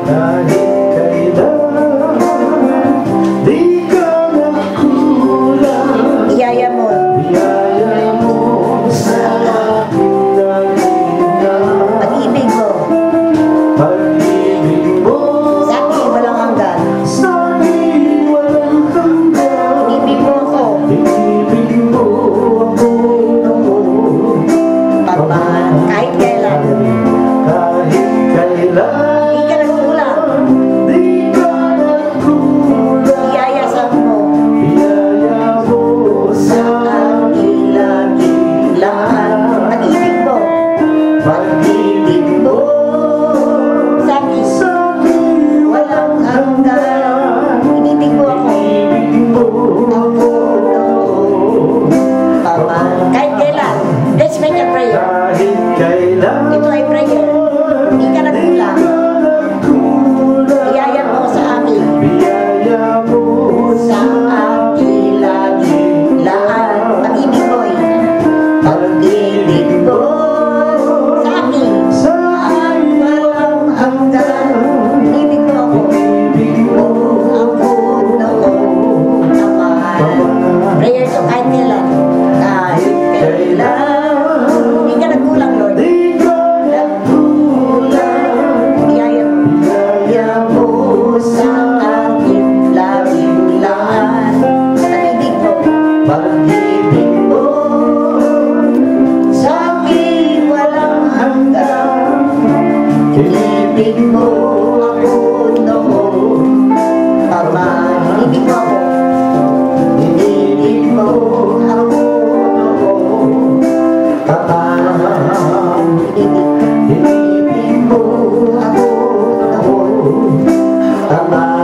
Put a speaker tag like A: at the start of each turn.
A: kahit kailan di ka nagkulang.
B: Biyaya mo.
A: Biyaya mo sa akin dakilang.
B: Pag-ibig mo.
A: Pag-ibig mo
B: Sa akin walang hanggan.
A: sa akin walang hanggan.
B: Ibig mo ako.
A: Ibig mo ako noon.
B: Pagmahal. Kahit kailan.
A: Kahit kailan
B: Di ka nagkulang.
A: di ka nagkulang.
B: Biyaya sa mo.
A: Biyaya mo sa
B: Aking laging lahat. Pag-ibig mo.
A: pag-ibig mo
B: Sa akin
A: sa akin
B: walang hanggan. Ibig mo ako.
A: ibig mo ako noon.
B: Pagmahal. Kahit kailan. Let's make a prayer.
A: Kahit kailan
B: Ito ay prayer. Di ka nagkulang. Biyaya mo sa akin.
A: Biyaya mo
B: Sa aking laging lahat. Pag-ibig mo'y pag-ibig mo sa akin.
A: sa
B: Walang hanggan. Ibig mo ako.
A: ibig mo
B: Ako noon naman. Prayer to kahit kailan. Kahit kailan. Di ka nagkulang, Lord.
A: di ka nagkulang.
B: Biyaya mo.
A: Biyaya mo
B: Sa akin laging lahat. Pag-ibig mo.
A: pag-ibig mo
B: Sa akin walang hanggan. Ibig mo ako noon. Pagmahal. Ibig mo ako. Ibig mo ako noon. Pagmahal. Ibig
A: ibig mo
B: ako noon.
A: Pagmahal.